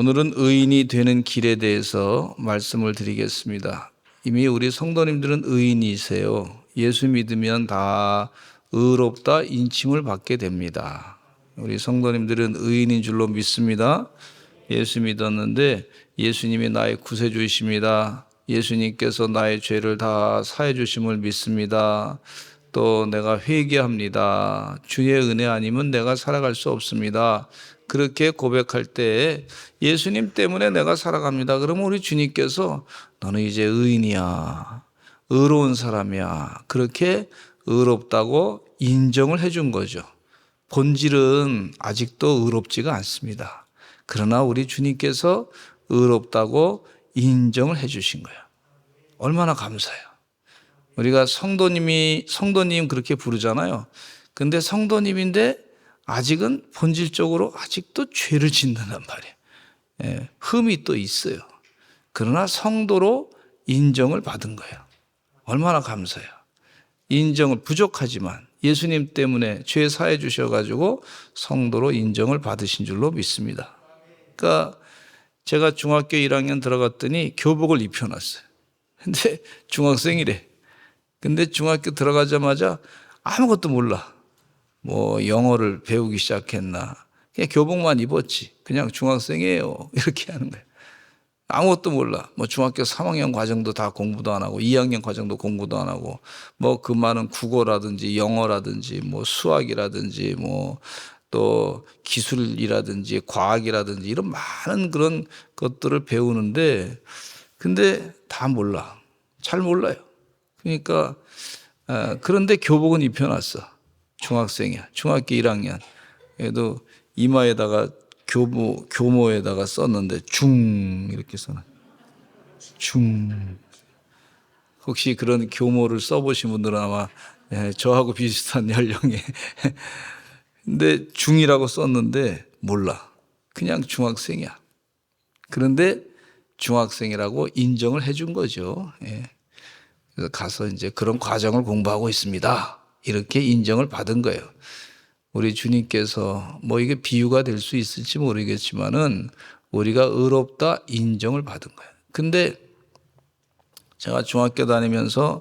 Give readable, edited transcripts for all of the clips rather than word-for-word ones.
오늘은 의인이 되는 길에 대해서 말씀을 드리겠습니다. 이미 우리 성도님들은 의인이세요. 예수 믿으면 다 의롭다 인침을 받게 됩니다. 우리 성도님들은 의인인 줄로 믿습니다. 예수 믿었는데 예수님이 나의 구세주이십니다. 예수님께서 나의 죄를 다 사해 주심을 믿습니다. 또 내가 회개합니다. 주의 은혜 아니면 내가 살아갈 수 없습니다. 그렇게 고백할 때 예수님 때문에 내가 살아갑니다. 그러면 우리 주님께서 너는 이제 의인이야. 의로운 사람이야. 그렇게 의롭다고 인정을 해준 거죠. 본질은 아직도 의롭지가 않습니다. 그러나 우리 주님께서 의롭다고 인정을 해주신 거예요. 얼마나 감사해요. 우리가 성도님 그렇게 부르잖아요. 근데 성도님인데 아직은 본질적으로 아직도 죄를 짓는단 말이에요. 흠이 또 있어요. 그러나 성도로 인정을 받은 거예요. 얼마나 감사해요. 인정을 부족하지만 예수님 때문에 죄 사해 주셔가지고 성도로 인정을 받으신 줄로 믿습니다. 그러니까 제가 중학교 1학년 들어갔더니 교복을 입혀놨어요. 근데 중학생이래. 근데 중학교 들어가자마자 아무것도 몰라. 뭐 영어를 배우기 시작했나. 그냥 교복만 입었지. 그냥 중학생이에요. 이렇게 하는 거예요. 아무것도 몰라. 뭐 중학교 3학년 과정도 다 공부도 안 하고 2학년 과정도 공부도 안 하고 뭐 그 많은 국어라든지 영어라든지 뭐 수학이라든지 뭐 또 기술이라든지 과학이라든지 이런 많은 그런 것들을 배우는데 근데 다 몰라. 잘 몰라요. 그러니까 그런데 교복은 입혀놨어. 중학생이야. 중학교 1학년. 얘도 이마에다가 교모에다가 썼는데 중 이렇게 써놔. 중. 혹시 그런 교모를 써보신 분들은 아마 저하고 비슷한 연령에 근데 중이라고 썼는데 몰라. 그냥 중학생이야. 그런데 중학생이라고 인정을 해준 거죠. 그래서 가서 이제 그런 과정을 공부하고 있습니다. 이렇게 인정을 받은 거예요. 우리 주님께서 뭐 이게 비유가 될 수 있을지 모르겠지만은 우리가 의롭다 인정을 받은 거예요. 근데 제가 중학교 다니면서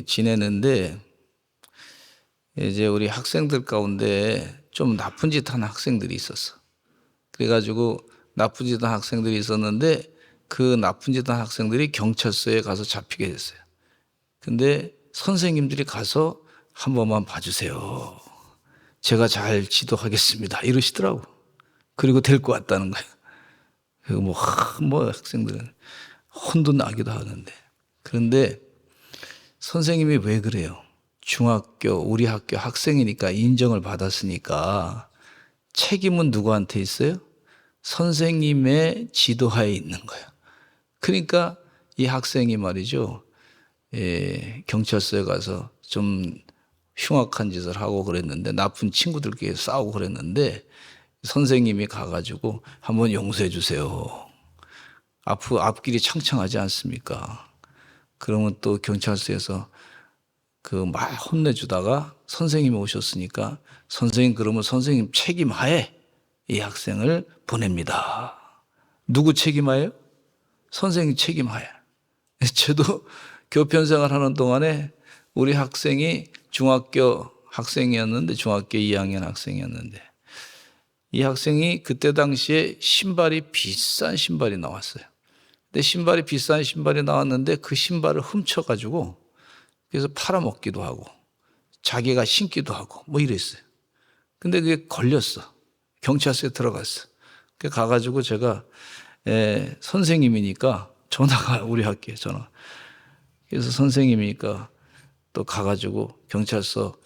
지내는데 이제 우리 학생들 가운데 좀 나쁜 짓 한 학생들이 있었어. 그래가지고 나쁜 짓 한 학생들이 있었는데 그 나쁜 짓 한 학생들이 경찰서에 가서 잡히게 됐어요. 근데 선생님들이 가서 한 번만 봐주세요. 제가 잘 지도하겠습니다. 이러시더라고. 그리고 데리고 왔다는 거예요. 그리고 뭐 학생들은 혼도 나기도 하는데. 그런데 선생님이 왜 그래요? 우리 학교 학생이니까 인정을 받았으니까 책임은 누구한테 있어요? 선생님의 지도하에 있는 거예요. 그러니까 이 학생이 말이죠. 경찰서에 가서 좀 흉악한 짓을 하고 그랬는데 나쁜 친구들끼리 싸우고 그랬는데 선생님이 가가지고 한번 용서해 주세요. 앞길이 창창하지 않습니까? 그러면 또 경찰서에서 그 막 혼내주다가 선생님이 오셨으니까 선생님 그러면 선생님 책임하에 이 학생을 보냅니다. 누구 책임하에요? 선생님 책임하에. 저도 교편생활 하는 동안에 우리 학생이 중학교 학생이었는데 중학교 2학년 학생이었는데 이 학생이 그때 당시에 비싼 신발이 나왔어요. 근데 비싼 신발이 나왔는데 그 신발을 훔쳐가지고 그래서 팔아먹기도 하고 자기가 신기도 하고 뭐 이랬어요. 근데 그게 걸렸어. 경찰서에 들어갔어. 가가지고 제가 선생님이니까 전화가 우리 학교에 전화. 그래서 선생님이니까 또 가가지고 경찰서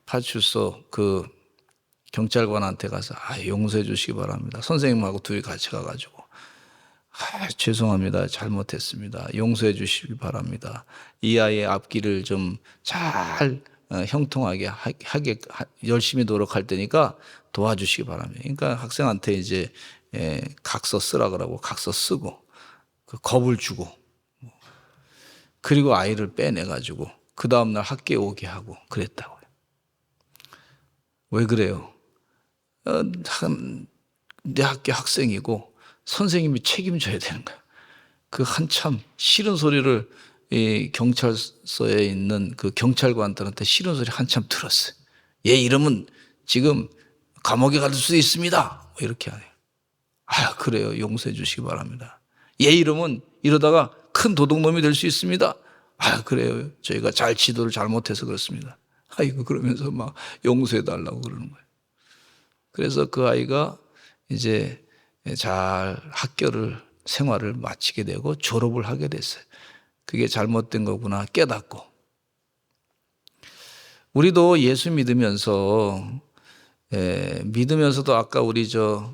파출소 그 경찰관한테 가서 용서해 주시기 바랍니다. 선생님하고 둘이 같이 가가지고 죄송합니다. 잘못했습니다. 용서해 주시기 바랍니다. 이 아이의 앞길을 좀 잘 형통하게 하게 열심히 노력할 테니까 도와주시기 바랍니다. 그러니까 학생한테 이제 각서 쓰라 그러고 각서 쓰고 그 겁을 주고 그리고 아이를 빼내가지고 그 다음날 학교에 오게 하고 그랬다고요. 왜 그래요? 내 학교 학생이고 선생님이 책임져야 되는 거야. 그 한참 싫은 소리를 이 경찰서에 있는 그 경찰관들한테 싫은 소리 한참 들었어요. 얘 이러면 지금 감옥에 갈 수도 있습니다. 뭐 이렇게 하네요. 아, 그래요. 용서해 주시기 바랍니다. 얘 이러면 이러다가 큰 도둑놈이 될 수 있습니다. 아, 그래요. 저희가 잘 지도를 잘못해서 그렇습니다. 아이고, 그러면서 막 용서해 달라고 그러는 거예요. 그래서 그 아이가 이제 잘 생활을 마치게 되고 졸업을 하게 됐어요. 그게 잘못된 거구나 깨닫고. 우리도 예수 믿으면서도 아까 우리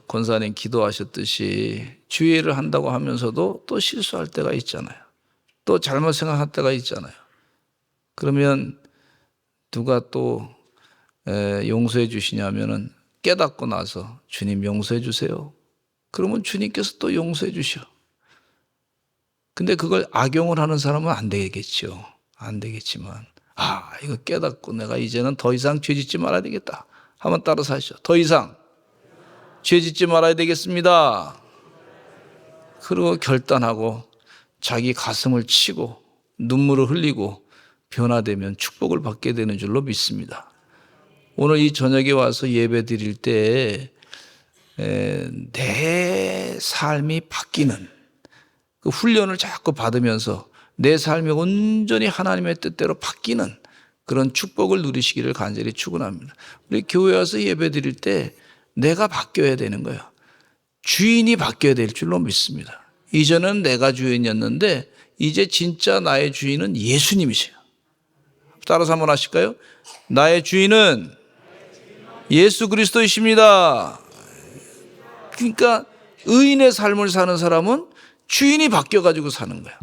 권사님 기도하셨듯이 주의를 한다고 하면서도 또 실수할 때가 있잖아요. 또 잘못 생각할 때가 있잖아요. 그러면 누가 또 용서해 주시냐면은 깨닫고 나서 주님 용서해 주세요. 그러면 주님께서 또 용서해 주셔. 근데 그걸 악용을 하는 사람은 안 되겠죠. 안 되겠지만 이거 깨닫고 내가 이제는 더 이상 죄 짓지 말아야 되겠다. 한번 따라서 하시죠. 더 이상 죄 짓지 말아야 되겠습니다. 그리고 결단하고 자기 가슴을 치고 눈물을 흘리고 변화되면 축복을 받게 되는 줄로 믿습니다. 오늘 이 저녁에 와서 예배 드릴 때 내 삶이 바뀌는 그 훈련을 자꾸 받으면서 내 삶이 온전히 하나님의 뜻대로 바뀌는 그런 축복을 누리시기를 간절히 축원합니다. 우리 교회 와서 예배 드릴 때 내가 바뀌어야 되는 거예요. 주인이 바뀌어야 될 줄로 믿습니다. 이전은 내가 주인이었는데 이제 진짜 나의 주인은 예수님이세요. 따라서 한번 하실까요? 나의 주인은 예수 그리스도이십니다. 그러니까 의인의 삶을 사는 사람은 주인이 바뀌어가지고 사는 거야.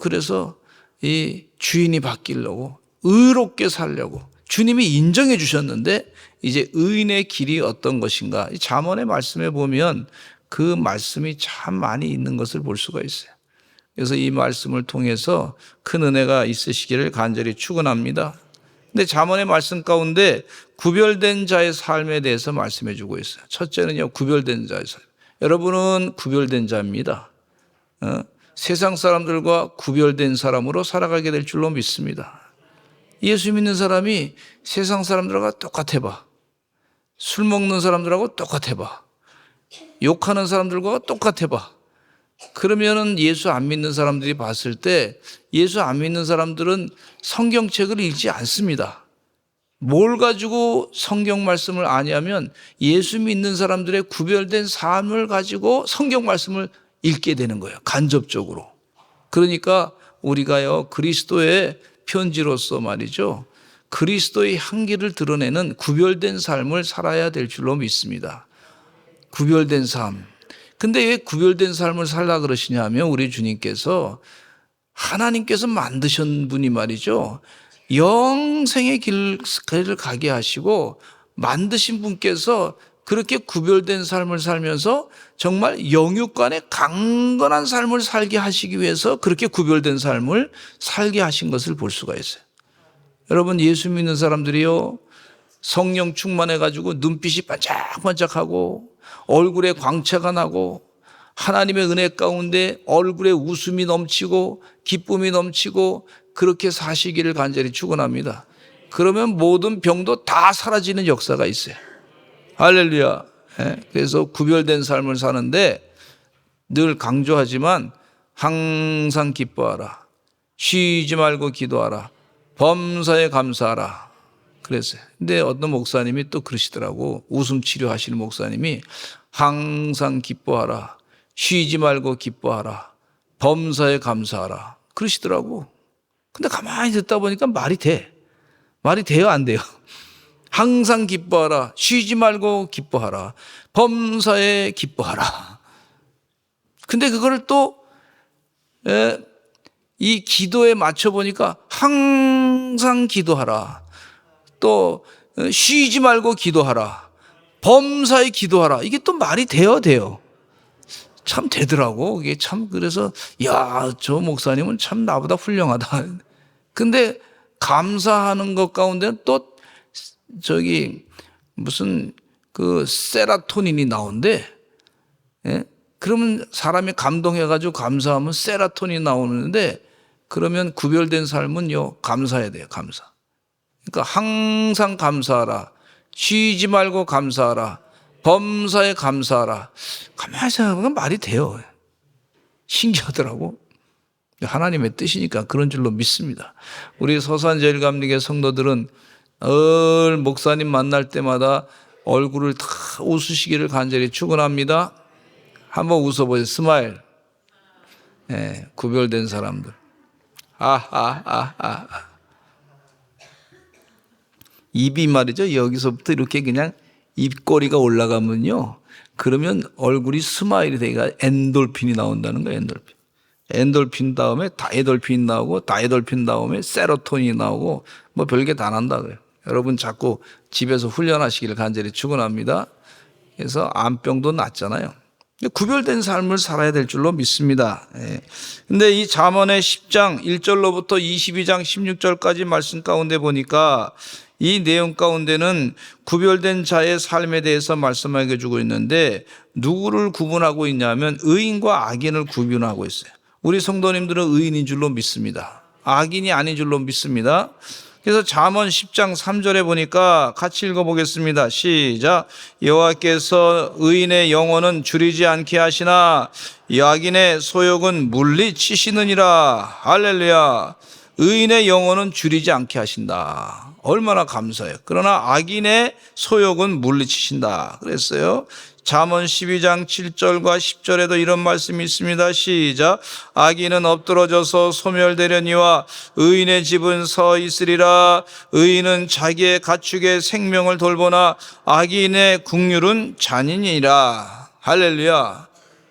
그래서 이 주인이 바뀌려고 의롭게 살려고 주님이 인정해 주셨는데 이제 의인의 길이 어떤 것인가. 잠언의 말씀에 보면 그 말씀이 참 많이 있는 것을 볼 수가 있어요. 그래서 이 말씀을 통해서 큰 은혜가 있으시기를 간절히 축원합니다. 근데 잠언의 말씀 가운데 구별된 자의 삶에 대해서 말씀해 주고 있어요. 첫째는요, 구별된 자의 삶. 여러분은 구별된 자입니다. 세상 사람들과 구별된 사람으로 살아가게 될 줄로 믿습니다. 예수 믿는 사람이 세상 사람들과 똑같아 봐. 술 먹는 사람들하고 똑같아 봐. 욕하는 사람들과 똑같아 봐. 그러면은 예수 안 믿는 사람들이 봤을 때 예수 안 믿는 사람들은 성경책을 읽지 않습니다. 뭘 가지고 성경 말씀을 아냐면 예수 믿는 사람들의 구별된 삶을 가지고 성경 말씀을 읽게 되는 거예요. 간접적으로. 그러니까 우리가요, 그리스도의 편지로서 말이죠. 그리스도의 향기를 드러내는 구별된 삶을 살아야 될 줄로 믿습니다. 구별된 삶. 근데 왜 구별된 삶을 살라 그러시냐 하면 우리 주님께서 하나님께서 만드신 분이 말이죠. 영생의 길을 가게 하시고 만드신 분께서 그렇게 구별된 삶을 살면서 정말 영육간의 강건한 삶을 살게 하시기 위해서 그렇게 구별된 삶을 살게 하신 것을 볼 수가 있어요. 여러분, 예수 믿는 사람들이요, 성령 충만해가지고 눈빛이 반짝반짝하고 얼굴에 광채가 나고 하나님의 은혜 가운데 얼굴에 웃음이 넘치고 기쁨이 넘치고 그렇게 사시기를 간절히 축원합니다. 그러면 모든 병도 다 사라지는 역사가 있어요. 할렐루야. 그래서 구별된 삶을 사는데 늘 강조하지만 항상 기뻐하라. 쉬지 말고 기도하라. 범사에 감사하라. 그랬어요. 근데 어떤 목사님이 또 그러시더라고. 웃음 치료하시는 목사님이 항상 기뻐하라. 쉬지 말고 기뻐하라. 범사에 감사하라. 그러시더라고. 근데 가만히 듣다 보니까 말이 돼. 말이 돼요, 안 돼요? 항상 기뻐하라. 쉬지 말고 기뻐하라. 범사에 기뻐하라. 근데 그거를 또 이 기도에 맞춰보니까 항상 기도하라. 또 쉬지 말고 기도하라. 범사에 기도하라. 이게 또 말이 돼요. 참 되더라고. 이게 참 그래서 야, 저 목사님은 참 나보다 훌륭하다. 근데 감사하는 것 가운데는 또 무슨 그 세라토닌이 나온대. 예? 그러면 사람이 감동해가지고 감사하면 세라토닌이 나오는데, 그러면 구별된 삶은요, 감사해야 돼요, 감사. 그러니까 항상 감사하라. 쉬지 말고 감사하라. 범사에 감사하라. 가만히 생각하면 말이 돼요. 신기하더라고. 하나님의 뜻이니까 그런 줄로 믿습니다. 우리 서산제일감리교 성도들은 늘 목사님 만날 때마다 얼굴을 다 웃으시기를 간절히 축원합니다. 한번 웃어보세요. 스마일. 네, 구별된 사람들. 입이 말이죠. 여기서부터 이렇게 그냥 입꼬리가 올라가면요, 그러면 얼굴이 스마일이 되니까 엔돌핀이 나온다는 거예요. 엔돌핀. 엔돌핀 다음에 다이돌핀 나오고, 다이돌핀 다음에 세로토닌이 나오고, 뭐 별게 다 난다 그래요. 여러분 자꾸 집에서 훈련하시기를 간절히 축원합니다. 그래서 암병도 낫잖아요. 구별된 삶을 살아야 될 줄로 믿습니다. 근데 이 잠언의 10장 1절로부터 22장 16절까지 말씀 가운데 보니까 이 내용 가운데는 구별된 자의 삶에 대해서 말씀하게 주고 있는데, 누구를 구분하고 있냐면 의인과 악인을 구분하고 있어요. 우리 성도님들은 의인인 줄로 믿습니다. 악인이 아닌 줄로 믿습니다. 그래서 잠언 10장 3절에 보니까 같이 읽어보겠습니다. 시작. 여호와께서 의인의 영혼은 줄이지 않게 하시나 악인의 소욕은 물리치시느니라. 할렐루야. 의인의 영혼은 줄이지 않게 하신다. 얼마나 감사해요. 그러나 악인의 소욕은 물리치신다 그랬어요. 잠언 12장 7절과 10절에도 이런 말씀이 있습니다. 시작. 악인은 엎드러져서 소멸되려니와 의인의 집은 서 있으리라. 의인은 자기의 가축의 생명을 돌보나 악인의 국률은 잔인이라. 할렐루야.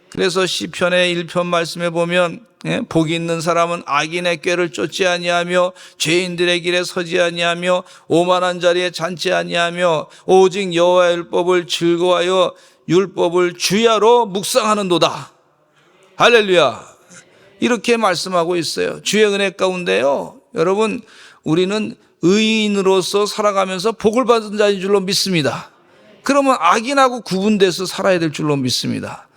그래서 시편의 1편 말씀에 보면 복이 있는 사람은 악인의 꾀를 쫓지 아니하며 죄인들의 길에 서지 아니하며 오만한 자리에 잔치 아니하며 오직 여호와의 율법을 즐거워하여 율법을 주야로 묵상하는도다. 할렐루야. 이렇게 말씀하고 있어요. 주의 은혜 가운데요, 여러분, 우리는 의인으로서 살아가면서 복을 받은 자인 줄로 믿습니다. 그러면 악인하고 구분돼서 살아야 될 줄로 믿습니다.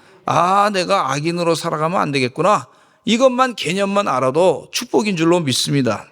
내가 악인으로 살아가면 안 되겠구나, 이것만 개념만 알아도 축복인 줄로 믿습니다.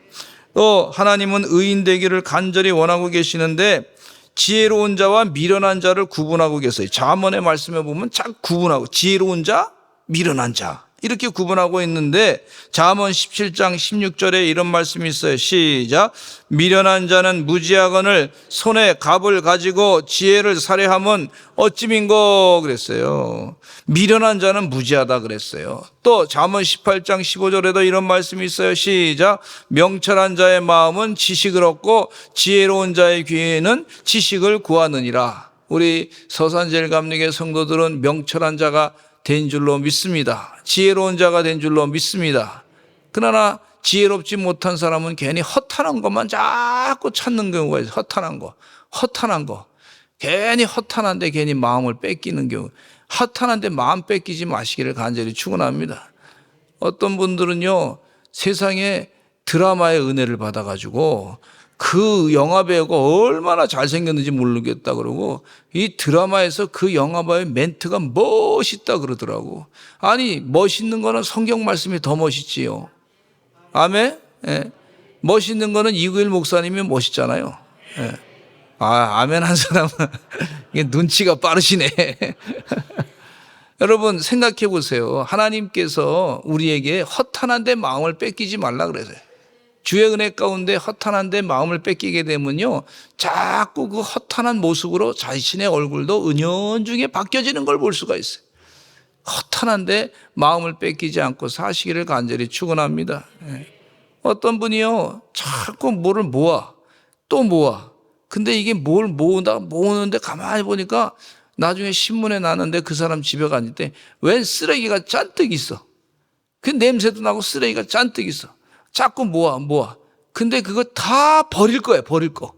또 하나님은 의인 되기를 간절히 원하고 계시는데 지혜로운 자와 미련한 자를 구분하고 계세요. 잠언의 말씀에 보면 쫙 구분하고, 지혜로운 자, 미련한 자, 이렇게 구분하고 있는데 잠언 17장 16절에 이런 말씀이 있어요. 시작. 미련한 자는 무지하거늘 손에 갑을 가지고 지혜를 살해하면 어찌민고 그랬어요. 미련한 자는 무지하다 그랬어요. 또 잠언 18장 15절에도 이런 말씀이 있어요. 시작. 명철한 자의 마음은 지식을 얻고 지혜로운 자의 귀에는 지식을 구하느니라. 우리 서산제일감리교 성도들은 명철한 자가 된 줄로 믿습니다. 지혜로운 자가 된 줄로 믿습니다. 그러나 지혜롭지 못한 사람은 괜히 허탄한 것만 자꾸 찾는 경우가 있어요. 허탄한 거. 괜히 허탄한데 괜히 마음을 뺏기는 경우. 허탄한데 마음 뺏기지 마시기를 간절히 축원합니다. 어떤 분들은요, 세상에 드라마의 은혜를 받아가지고 그 영화배우가 얼마나 잘생겼는지 모르겠다 그러고 이 드라마에서 그 영화배우의 멘트가 멋있다 그러더라고. 아니, 멋있는 거는 성경 말씀이 더 멋있지요. 아멘? 예. 멋있는 거는 이구일 목사님이 멋있잖아요. 예. 아멘 한 사람은 이게 눈치가 빠르시네. 여러분 생각해 보세요. 하나님께서 우리에게 허탄한데 마음을 뺏기지 말라 그러세요. 주의 은혜 가운데 허탄한데 마음을 뺏기게 되면요, 자꾸 그 허탄한 모습으로 자신의 얼굴도 은연중에 바뀌어지는 걸 볼 수가 있어요. 허탄한데 마음을 뺏기지 않고 사시기를 간절히 축원합니다. 어떤 분이요, 자꾸 뭐를 모아, 또 모아. 근데 이게 뭘 모으는데 가만히 보니까 나중에 신문에 나는데 그 사람 집에 갔을 때 웬 쓰레기가 잔뜩 있어. 그 냄새도 나고 쓰레기가 잔뜩 있어. 자꾸 모아. 근데 그거 다 버릴 거야, 버릴 거.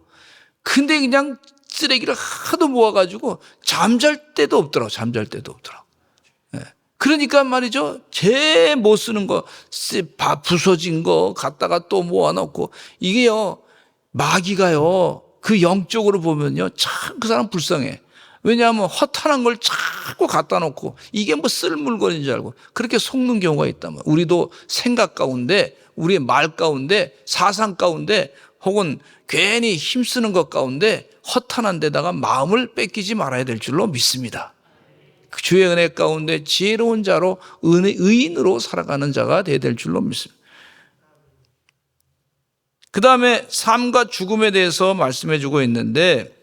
근데 그냥 쓰레기를 하도 모아가지고 잠잘 때도 없더라고. 그러니까 말이죠, 제 못 쓰는 거, 부서진 거 갖다가 또 모아놓고, 이게요, 마귀가요, 그 영적으로 보면요, 참 그 사람 불쌍해. 왜냐하면 허탄한 걸 자꾸 갖다 놓고 이게 뭐 쓸 물건인 줄 알고 그렇게 속는 경우가 있다면, 우리도 생각 가운데, 우리의 말 가운데, 사상 가운데, 혹은 괜히 힘쓰는 것 가운데 허탄한 데다가 마음을 뺏기지 말아야 될 줄로 믿습니다. 주의 은혜 가운데 지혜로운 자로 의인으로 살아가는 자가 되어야 될 줄로 믿습니다. 그 다음에 삶과 죽음에 대해서 말씀해 주고 있는데,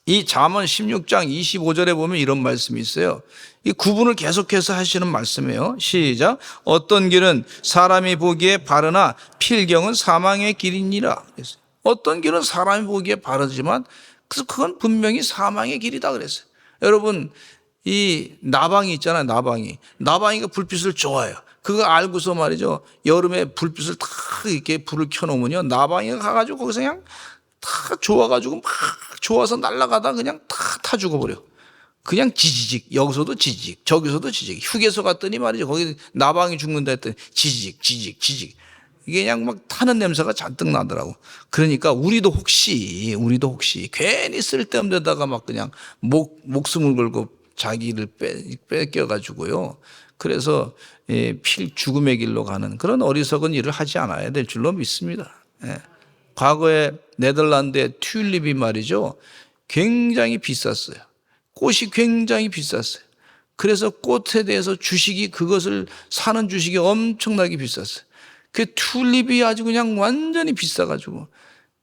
이 잠언 16장 25절에 보면 이런 말씀이 있어요. 이 구분을 계속해서 하시는 말씀이에요. 시작. 어떤 길은 사람이 보기에 바르나 필경은 사망의 길이니라. 어떤 길은 사람이 보기에 바르지만 그건 분명히 사망의 길이다 그랬어요. 여러분, 이 나방이 있잖아요. 나방이가 불빛을 좋아해요. 그거 알고서 말이죠, 여름에 불빛을 탁 이렇게 불을 켜놓으면요, 나방이가 가가지고 거기서 그냥 다 좋아가지고 막 좋아서 날아가다 그냥 다 타 죽어버려. 그냥 지지직, 여기서도 지지직, 저기서도 지지직. 휴게소 갔더니 말이죠, 거기 나방이 죽는다 했더니 지지직. 이게 그냥 막 타는 냄새가 잔뜩 나더라고. 그러니까 우리도 혹시 괜히 쓸데없는 데다가 막 그냥 목숨을 걸고 자기를 뺏겨가지고요, 그래서 죽음의 길로 가는 그런 어리석은 일을 하지 않아야 될 줄로 믿습니다. 과거에 네덜란드의 튤립이 말이죠, 굉장히 비쌌어요. 꽃이 굉장히 비쌌어요. 그래서 꽃에 대해서 그것을 사는 주식이 엄청나게 비쌌어요. 그 튤립이 아주 그냥 완전히 비싸가지고,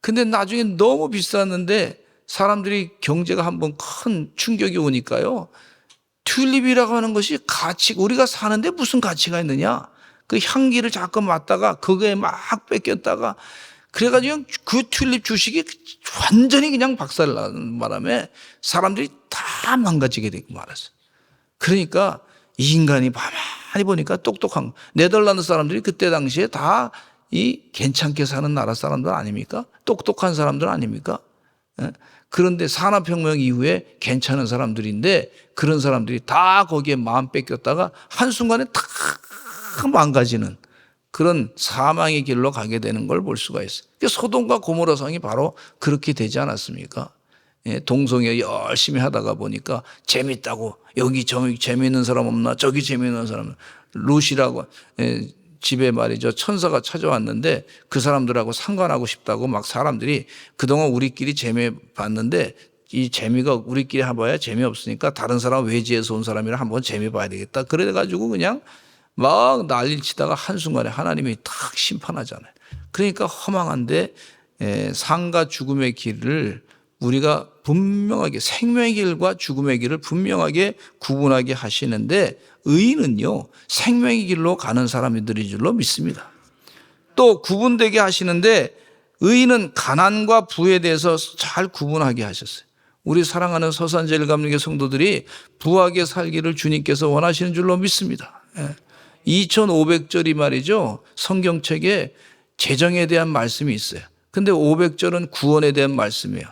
근데 나중에 너무 비쌌는데 사람들이 경제가 한번 큰 충격이 오니까요, 튤립이라고 하는 것이 우리가 사는데 무슨 가치가 있느냐, 그 향기를 자꾸 맡다가 그거에 막 뺏겼다가 그래가지고 그 튤립 주식이 완전히 그냥 박살나는 바람에 사람들이 다 망가지게 되고 말았어요. 그러니까 이 인간이 가만히 보니까 똑똑한, 네덜란드 사람들이 그때 당시에 다 괜찮게 사는 나라 사람들 아닙니까? 똑똑한 사람들 아닙니까? 그런데 산업혁명 이후에 괜찮은 사람들인데, 그런 사람들이 다 거기에 마음 뺏겼다가 한순간에 다 망가지는 그런 사망의 길로 가게 되는 걸 볼 수가 있어요. 소돔과 고모라 성이 바로 그렇게 되지 않았습니까? 동성애 열심히 하다가 보니까 재밌다고, 여기 재미있는 사람 없나, 저기 재미있는 사람, 루시라고 집에 말이죠, 천사가 찾아왔는데 그 사람들하고 상관하고 싶다고 막 사람들이, 그동안 우리끼리 재미 봤는데 이 재미가 우리끼리 해봐야 재미없으니까 다른 사람, 외지에서 온 사람이랑 한번 재미 봐야 되겠다. 그래가지고 그냥 막 난리를 치다가 한순간에 하나님이 탁 심판하잖아요. 그러니까 허망한데, 삶과 죽음의 길을 우리가 분명하게, 생명의 길과 죽음의 길을 분명하게 구분하게 하시는데, 의인은요 생명의 길로 가는 사람들인 줄로 믿습니다. 또 구분되게 하시는데, 의인은 가난과 부에 대해서 잘 구분하게 하셨어요. 우리 사랑하는 서산제일감리교 성도들이 부하게 살기를 주님께서 원하시는 줄로 믿습니다. 2500절이 말이죠, 성경책에 재정에 대한 말씀이 있어요. 근데 500절은 구원에 대한 말씀이에요.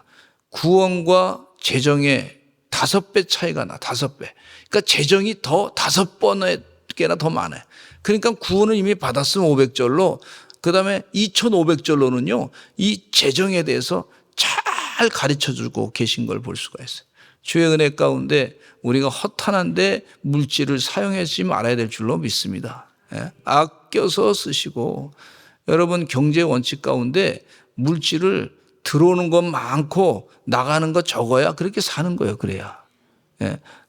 구원과 재정의 5배 차이가 나, 5배. 그러니까 재정이 더 5번이나 더 많아요. 그러니까 구원을 이미 받았으면 500절로, 그 다음에 2500절로는요, 이 재정에 대해서 잘 가르쳐 주고 계신 걸 볼 수가 있어요. 주의 은혜 가운데 우리가 허탄한데 물질을 사용하지 말아야 될 줄로 믿습니다. 아껴서 쓰시고, 여러분 경제 원칙 가운데 물질을 들어오는 것 많고 나가는 것 적어야 그렇게 사는 거예요. 그래야.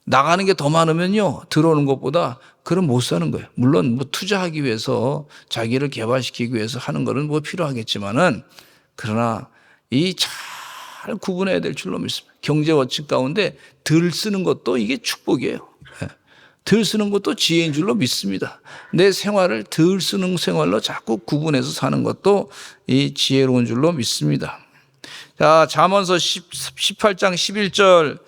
나가는 게 더 많으면요, 들어오는 것보다 그럼 못 사는 거예요. 물론 뭐 투자하기 위해서, 자기를 개발시키기 위해서 하는 거는 뭐 필요하겠지만은, 그러나 잘 구분해야 될 줄로 믿습니다. 경제 원칙 가운데 덜 쓰는 것도 이게 축복이에요. 덜 쓰는 것도 지혜인 줄로 믿습니다. 내 생활을 덜 쓰는 생활로 자꾸 구분해서 사는 것도 이 지혜로운 줄로 믿습니다. 자, 잠언서 18장 11절,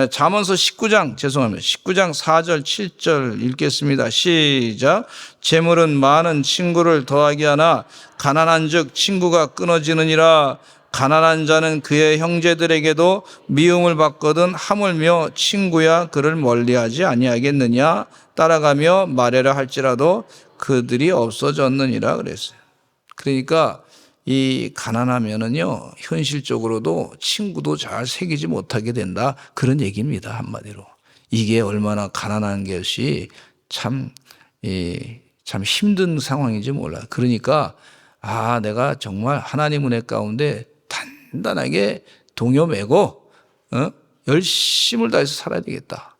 잠언서 19장 4절 7절 읽겠습니다. 시작. 재물은 많은 친구를 더하게 하나 가난한 즉 친구가 끊어지느니라. 가난한 자는 그의 형제들에게도 미움을 받거든 하물며 친구야 그를 멀리하지 아니하겠느냐. 따라가며 말하려 할지라도 그들이 없어졌느니라 그랬어요. 그러니까 이 가난하면은요, 현실적으로도 친구도 잘 사귀지 못하게 된다. 그런 얘기입니다. 한마디로. 이게 얼마나 가난한 것이 참 힘든 상황인지 몰라요. 그러니까, 내가 정말 하나님 은혜 가운데 단단하게 동요매고, 열심을 다해서 살아야 되겠다.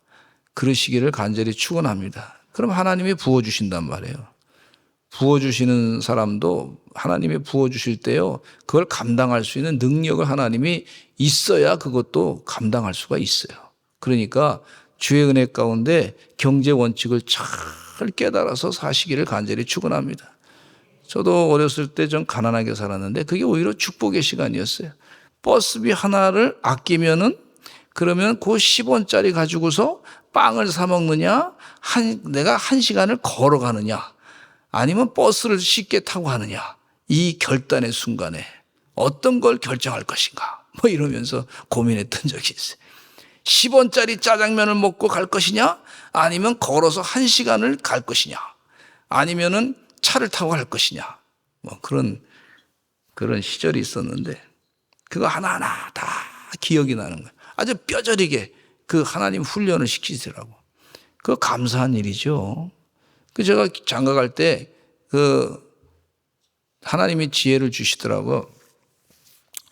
그러시기를 간절히 축원합니다. 그럼 하나님이 부어주신단 말이에요. 부어주시는 사람도 하나님이 부어주실 때요, 그걸 감당할 수 있는 능력을 하나님이 있어야 그것도 감당할 수가 있어요. 그러니까 주의 은혜 가운데 경제 원칙을 잘 깨달아서 사시기를 간절히 축원합니다. 저도 어렸을 때 좀 가난하게 살았는데 그게 오히려 축복의 시간이었어요. 버스비 하나를 아끼면은 그러면 그 10원짜리 가지고서 빵을 사 먹느냐, 내가 1시간을 걸어가느냐, 아니면 버스를 쉽게 타고 가느냐, 이 결단의 순간에 어떤 걸 결정할 것인가, 이러면서 고민했던 적이 있어요. 10원짜리 짜장면을 먹고 갈 것이냐, 아니면 걸어서 1시간을 갈 것이냐, 아니면은 차를 타고 갈 것이냐, 그런 시절이 있었는데, 그거 하나하나 다 기억이 나는 거예요. 아주 뼈저리게 그 하나님 훈련을 시키시더라고. 그거 감사한 일이죠. 제가 장가 갈 때 하나님이 지혜를 주시더라고.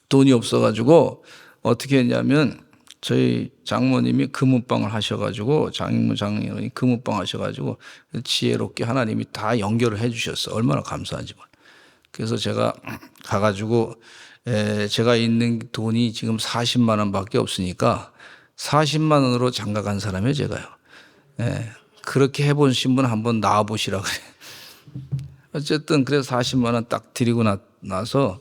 돈이 없어가지고 어떻게 했냐면 저희 장모님이 금은방을 하셔가지고 장인어른이 금은방 하셔가지고 지혜롭게 하나님이 다 연결을 해주셨어. 얼마나 감사한지 몰라. 그래서 제가 가가지고 제가 있는 돈이 지금 40만 원밖에 없으니까 40만 원으로 장가 간 사람이에요, 제가요. 그렇게 해보신 분 한번 나와보시라 그래. 어쨌든 그래서 40만 원 딱 드리고 나서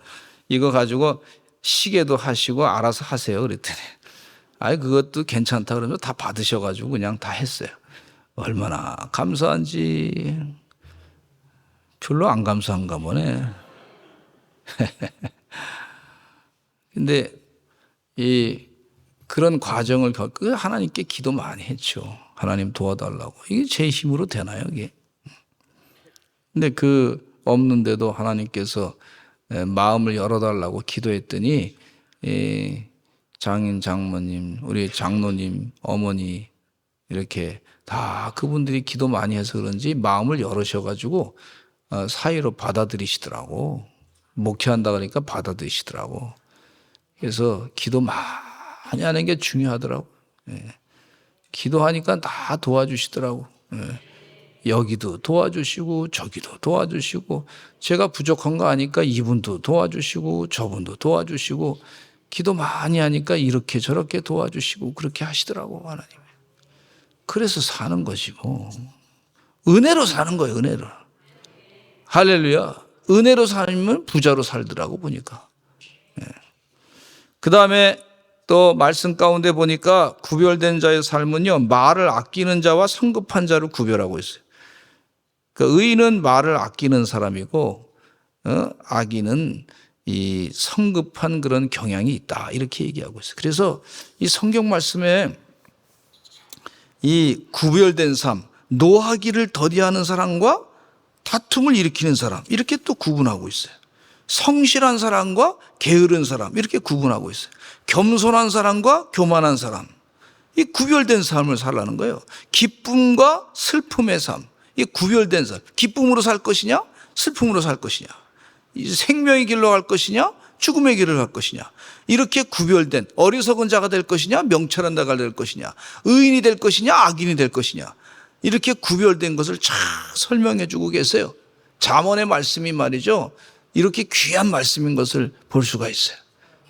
이거 가지고 시계도 하시고 알아서 하세요 그랬더니 그것도 괜찮다 그러면서 다 받으셔가지고 그냥 다 했어요. 얼마나 감사한지. 별로 안 감사한가 보네. 근데 그런 과정을 겪고 하나님께 기도 많이 했죠. 하나님 도와달라고. 이게 제 힘으로 되나요, 이게? 근데 없는데도 하나님께서 마음을 열어달라고 기도했더니 장인, 장모님, 우리 장로님, 어머니 이렇게 다 그분들이 기도 많이 해서 그런지 마음을 열으셔가지고 사이로 받아들이시더라고. 목회한다 그러니까 받아들이시더라고. 그래서 기도 많이 하는 게 중요하더라고. 기도하니까 다 도와주시더라고. 여기도 도와주시고 저기도 도와주시고 제가 부족한 거 아니까 이분도 도와주시고 저분도 도와주시고 기도 많이 하니까 이렇게 저렇게 도와주시고 그렇게 하시더라고 하나님. 그래서 사는 것이고 은혜로 사는 거예요. 은혜로. 할렐루야. 은혜로 살면 부자로 살더라고 보니까. 그 다음에 또 말씀 가운데 보니까 구별된 자의 삶은요, 말을 아끼는 자와 성급한 자를 구별하고 있어요. 의인은 말을 아끼는 사람이고, 악인은 이 성급한 그런 경향이 있다. 이렇게 얘기하고 있어요. 그래서 이 성경 말씀에 이 구별된 삶, 노하기를 더디하는 사람과 다툼을 일으키는 사람, 이렇게 또 구분하고 있어요. 성실한 사람과 게으른 사람, 이렇게 구분하고 있어요. 겸손한 사람과 교만한 사람, 이 구별된 삶을 살라는 거예요. 기쁨과 슬픔의 삶, 이 구별된 삶. 기쁨으로 살 것이냐, 슬픔으로 살 것이냐, 생명의 길로 갈 것이냐, 죽음의 길을 갈 것이냐, 이렇게 구별된 어리석은 자가 될 것이냐, 명철한 자가 될 것이냐, 의인이 될 것이냐, 악인이 될 것이냐, 이렇게 구별된 것을 잘 설명해 주고 계세요. 잠언의 말씀이 말이죠, 이렇게 귀한 말씀인 것을 볼 수가 있어요.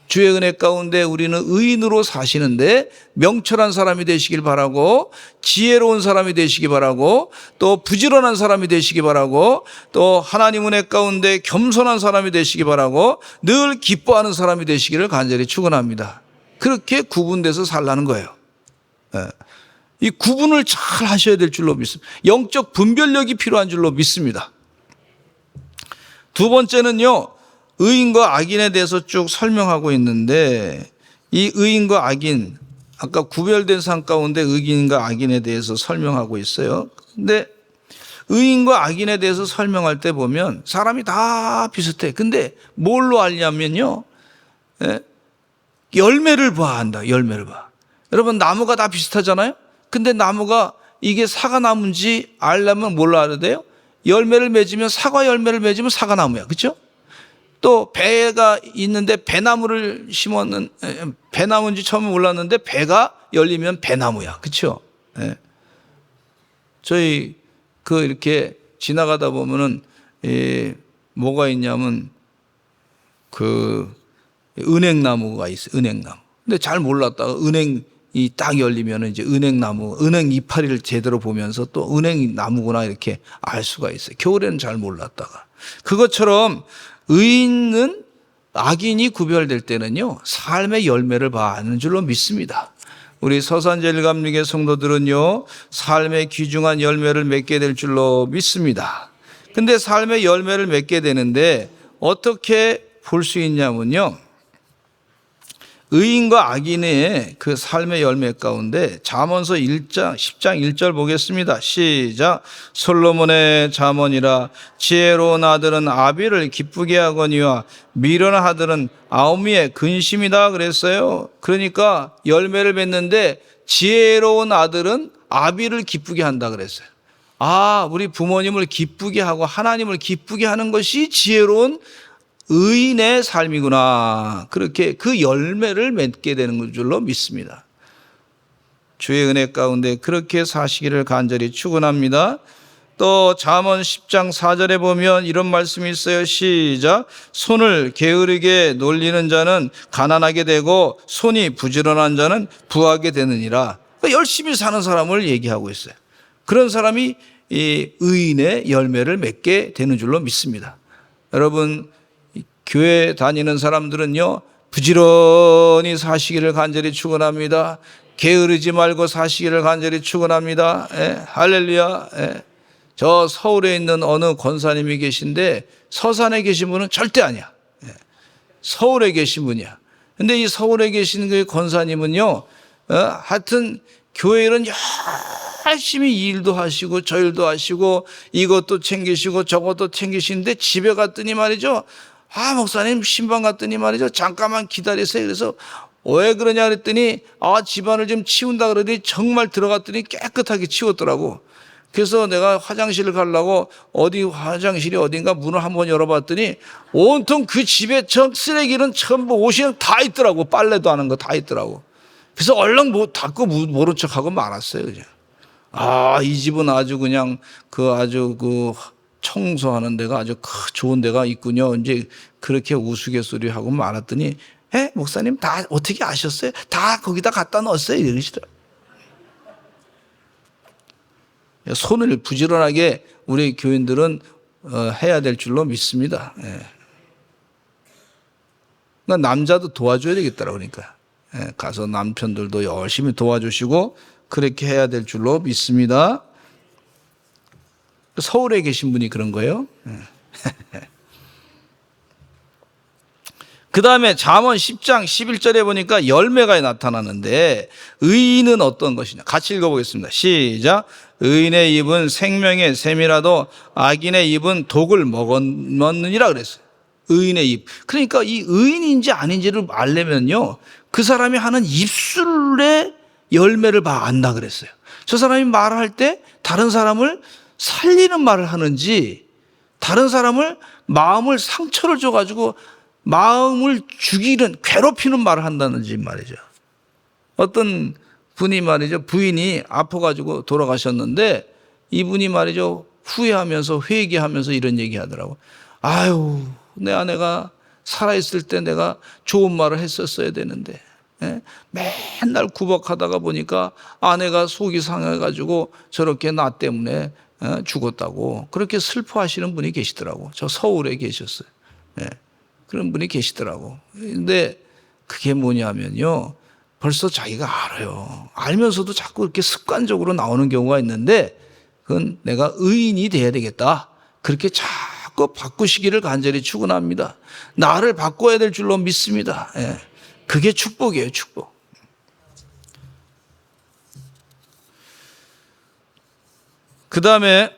주의 은혜 가운데 우리는 의인으로 사시는데 명철한 사람이 되시길 바라고, 지혜로운 사람이 되시기 바라고, 또 부지런한 사람이 되시기 바라고, 또 하나님 은혜 가운데 겸손한 사람이 되시기 바라고, 늘 기뻐하는 사람이 되시기를 간절히 축원합니다. 그렇게 구분돼서 살라는 거예요. 이 구분을 잘 하셔야 될 줄로 믿습니다. 영적 분별력이 필요한 줄로 믿습니다. 두 번째는요, 의인과 악인에 대해서 쭉 설명하고 있는데, 이 의인과 악인, 아까 구별된 삶 가운데 의인과 악인에 대해서 설명하고 있어요. 근데 의인과 악인에 대해서 설명할 때 보면 사람이 다 비슷해. 근데 뭘로 알냐면요, 열매를 봐야 한다. 열매를 봐. 여러분, 나무가 다 비슷하잖아요. 근데 나무가 이게 사과나무인지 알려면 뭘로 알아야 돼요? 열매를 맺으면, 사과 열매를 맺으면 사과나무야. 그렇죠? 또 배가 있는데 배나무를 심었는, 배나무인지 처음에 몰랐는데 배가 열리면 배나무야. 그렇죠? 예. 저희 이렇게 지나가다 보면은 뭐가 있냐면 은행나무가 있어요. 은행나무. 근데 잘 몰랐다가 은행이 딱 열리면 이제 은행나무, 은행 이파리를 제대로 보면서 또 은행나무구나 이렇게 알 수가 있어요. 겨울에는 잘 몰랐다가. 그것처럼 의인은 악인이 구별될 때는요, 삶의 열매를 봐는 줄로 믿습니다. 우리 서산제일감리교 성도들은요, 삶의 귀중한 열매를 맺게 될 줄로 믿습니다. 근데 삶의 열매를 맺게 되는데 어떻게 볼 수 있냐면요, 의인과 악인의 그 삶의 열매 가운데 잠언서 10장 1절 보겠습니다. 시작. 솔로몬의 잠언이라 지혜로운 아들은 아비를 기쁘게 하거니와 미련한 아들은 아우미의 근심이다 그랬어요. 그러니까 열매를 맺는데 지혜로운 아들은 아비를 기쁘게 한다 그랬어요. 우리 부모님을 기쁘게 하고 하나님을 기쁘게 하는 것이 지혜로운 의인의 삶이구나. 그렇게 그 열매를 맺게 되는 줄로 믿습니다. 주의 은혜 가운데 그렇게 사시기를 간절히 축원합니다. 또 잠언 10장 4절에 보면 이런 말씀이 있어요. 시작. 손을 게으르게 놀리는 자는 가난하게 되고 손이 부지런한 자는 부하게 되느니라. 그러니까 열심히 사는 사람을 얘기하고 있어요. 그런 사람이 이 의인의 열매를 맺게 되는 줄로 믿습니다. 여러분, 교회 다니는 사람들은요, 부지런히 사시기를 간절히 축원합니다. 게으르지 말고 사시기를 간절히 축원합니다. 할렐루야. 저 서울에 있는 어느 권사님이 계신데 서산에 계신 분은 절대 아니야. 서울에 계신 분이야. 근데 이 서울에 계신 그 권사님은요, 하여튼 교회 일은 열심히 이 일도 하시고 저 일도 하시고 이것도 챙기시고 저것도 챙기시는데 집에 갔더니 말이죠, 목사님 신방 갔더니 말이죠, 잠깐만 기다리세요. 그래서 왜 그러냐 그랬더니 집안을 좀 치운다 그러더니 정말 들어갔더니 깨끗하게 치웠더라고. 그래서 내가 화장실을 가려고 화장실이 어딘가 문을 한번 열어봤더니 온통 그 집에 쓰레기는 전부 옷이 다 있더라고. 빨래도 하는 거 다 있더라고. 그래서 얼른 닫고 모른 척하고 말았어요. 그냥. 이 집은 아주 그냥 아주 청소하는 데가 아주 좋은 데가 있군요. 이제 그렇게 우스갯소리하고 말았더니, 목사님 다 어떻게 아셨어요? 다 거기다 갖다 넣었어요. 이러시더라고요. 손을 부지런하게 우리 교인들은 해야 될 줄로 믿습니다. 그러니까 남자도 도와줘야 되겠더라고. 그러니까 가서 남편들도 열심히 도와주시고 그렇게 해야 될 줄로 믿습니다. 서울에 계신 분이 그런 거예요. 그 다음에 잠언 10장 11절에 보니까 열매가 나타나는데 의인은 어떤 것이냐. 같이 읽어보겠습니다. 시작. 의인의 입은 생명의 샘이라도 악인의 입은 독을 먹느니라 그랬어요. 의인의 입. 그러니까 이 의인인지 아닌지를 알려면요, 그 사람이 하는 입술의 열매를 안다 그랬어요. 저 사람이 말할 때 다른 사람을 살리는 말을 하는지, 다른 사람을 마음을 상처를 줘가지고 마음을 죽이는, 괴롭히는 말을 한다는지 말이죠. 어떤 분이 말이죠, 부인이 아파가지고 돌아가셨는데 이분이 말이죠, 후회하면서 회개하면서 이런 얘기 하더라고. 내 아내가 살아있을 때 내가 좋은 말을 했었어야 되는데, 맨날 구박하다가 보니까 아내가 속이 상해가지고 저렇게 나 때문에 죽었다고 그렇게 슬퍼하시는 분이 계시더라고. 저 서울에 계셨어요. 그런 분이 계시더라고. 근데 그게 뭐냐면요, 벌써 자기가 알아요. 알면서도 자꾸 이렇게 습관적으로 나오는 경우가 있는데, 그건 내가 의인이 돼야 되겠다. 그렇게 자꾸 바꾸시기를 간절히 축원합니다. 나를 바꿔야 될 줄로 믿습니다. 그게 축복이에요, 축복. 그 다음에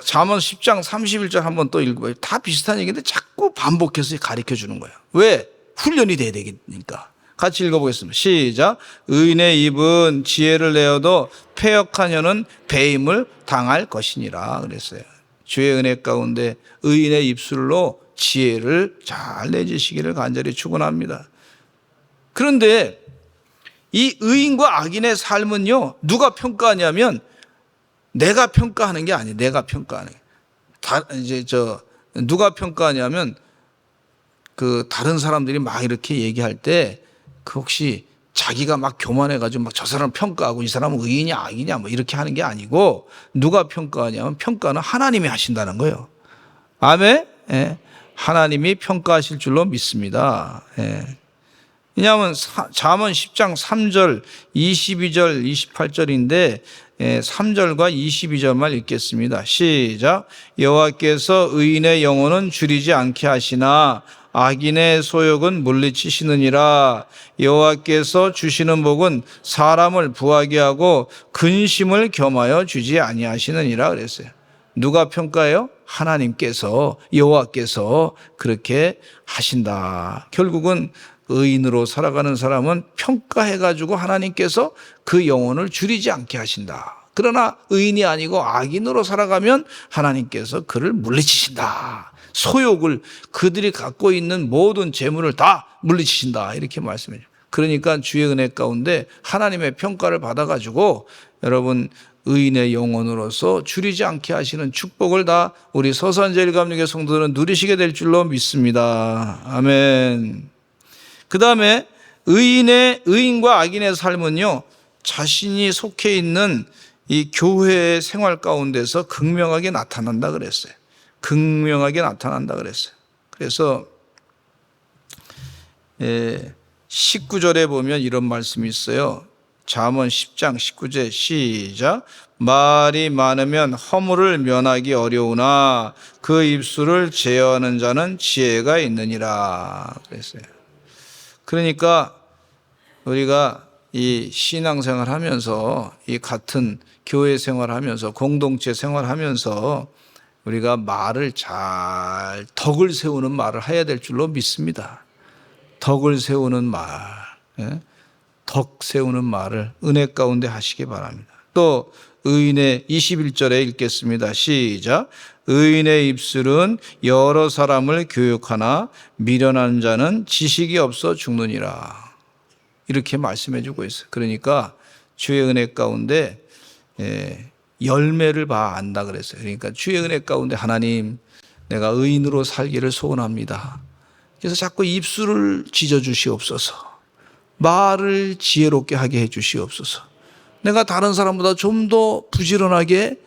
잠언 10장 31절 한번 또 읽어봐요. 다 비슷한 얘기인데 자꾸 반복해서 가르쳐 주는 거예요. 왜? 훈련이 돼야 되니까. 같이 읽어보겠습니다. 시작. 의인의 입은 지혜를 내어도 패역한 혀는 배임을 당할 것이니라 그랬어요. 주의 은혜 가운데 의인의 입술로 지혜를 잘 내주시기를 간절히 축원합니다. 그런데 이 의인과 악인의 삶은요, 누가 평가하냐면 내가 평가하는 게 아니에요. 내가 평가하는 게. 누가 평가하냐면 다른 사람들이 막 이렇게 얘기할 때 혹시 자기가 막 교만해가지고 막 저 사람 평가하고 이 사람은 의인이냐 악이냐 뭐 이렇게 하는 게 아니고, 누가 평가하냐면 평가는 하나님이 하신다는 거예요. 아멘? 예. 하나님이 평가하실 줄로 믿습니다. 예. 왜냐하면 잠언 10장 3절, 22절, 28절인데 3절과 22절만 읽겠습니다. 시작. 여호와께서 의인의 영혼은 줄이지 않게 하시나 악인의 소욕은 물리치시느니라. 여호와께서 주시는 복은 사람을 부하게 하고 근심을 겸하여 주지 아니하시느니라 그랬어요. 누가 평가해요? 하나님께서, 여호와께서 그렇게 하신다. 결국은 의인으로 살아가는 사람은 평가해가지고 하나님께서 그 영혼을 줄이지 않게 하신다. 그러나 의인이 아니고 악인으로 살아가면 하나님께서 그를 물리치신다. 소욕을, 그들이 갖고 있는 모든 재물을 다 물리치신다. 이렇게 말씀해요. 그러니까 주의 은혜 가운데 하나님의 평가를 받아가지고 여러분 의인의 영혼으로서 줄이지 않게 하시는 축복을 다 우리 서산제일감리교 성도들은 누리시게 될 줄로 믿습니다. 아멘. 그 다음에 의인과 악인의 삶은요, 자신이 속해 있는 이 교회의 생활 가운데서 극명하게 나타난다 그랬어요. 극명하게 나타난다 그랬어요. 그래서 19절에 보면 이런 말씀이 있어요. 잠언 10장 19절 시작. 말이 많으면 허물을 면하기 어려우나 그 입술을 제어하는 자는 지혜가 있느니라 그랬어요. 그러니까 우리가 이 신앙생활 하면서, 이 같은 교회 생활하면서, 공동체 생활하면서 우리가 말을 잘, 덕을 세우는 말을 해야 될 줄로 믿습니다. 덕을 세우는 말, 덕 세우는 말을 은혜 가운데 하시기 바랍니다. 또 의인의 21절에 읽겠습니다. 시작. 의인의 입술은 여러 사람을 교육하나 미련한 자는 지식이 없어 죽느니라. 이렇게 말씀해 주고 있어요. 그러니까 주의 은혜 가운데 열매를 봐 안다 그랬어요. 그러니까 주의 은혜 가운데 하나님, 내가 의인으로 살기를 소원합니다. 그래서 자꾸 입술을 찢어 주시옵소서. 말을 지혜롭게 하게 해 주시옵소서. 내가 다른 사람보다 좀 더 부지런하게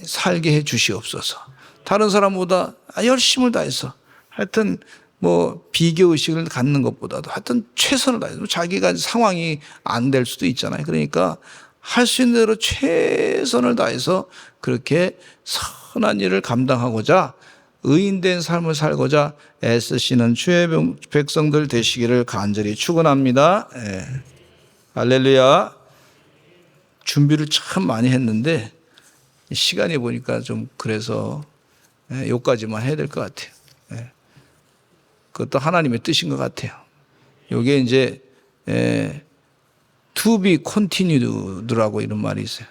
살게 해 주시옵소서. 다른 사람보다 열심을 다해서 하여튼 비교의식을 갖는 것보다도 하여튼 최선을 다해서, 자기가 상황이 안 될 수도 있잖아요. 그러니까 할 수 있는 대로 최선을 다해서 그렇게 선한 일을 감당하고자, 의인된 삶을 살고자 애쓰시는 주의 백성들 되시기를 간절히 축원합니다. 할렐루야. 준비를 참 많이 했는데 시간이 보니까 좀 그래서 여기까지만 해야 될 것 같아요. 그것도 하나님의 뜻인 것 같아요. 이게 이제 to be continued라고 이런 말이 있어요.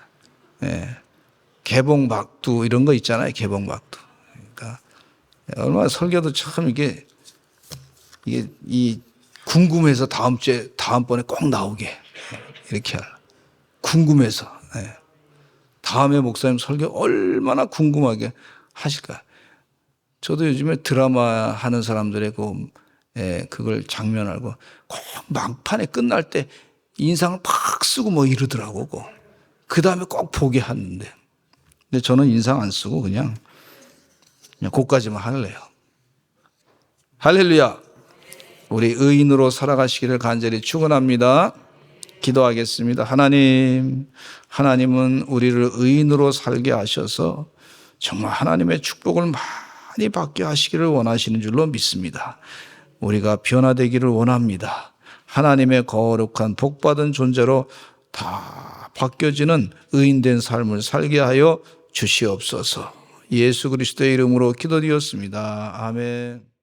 개봉박두 이런 거 있잖아요. 개봉박두. 그러니까 얼마나 설교도 참 이게 이 궁금해서 다음번에 꼭 나오게 이렇게 궁금해서. 다음에 목사님 설교 얼마나 궁금하게 하실까. 저도 요즘에 드라마 하는 사람들의 그걸 장면 알고 꼭 막판에 끝날 때 인상을 팍 쓰고 이러더라고. 그 다음에 꼭 보게 하는데. 근데 저는 인상 안 쓰고 그냥 그까지만 할래요. 할렐루야. 우리 의인으로 살아가시기를 간절히 축원합니다. 기도하겠습니다. 하나님은 우리를 의인으로 살게 하셔서 정말 하나님의 축복을 많이 받게 하시기를 원하시는 줄로 믿습니다. 우리가 변화되기를 원합니다. 하나님의 거룩한 복받은 존재로 다 바뀌어지는 의인된 삶을 살게 하여 주시옵소서. 예수 그리스도의 이름으로 기도드렸습니다. 아멘.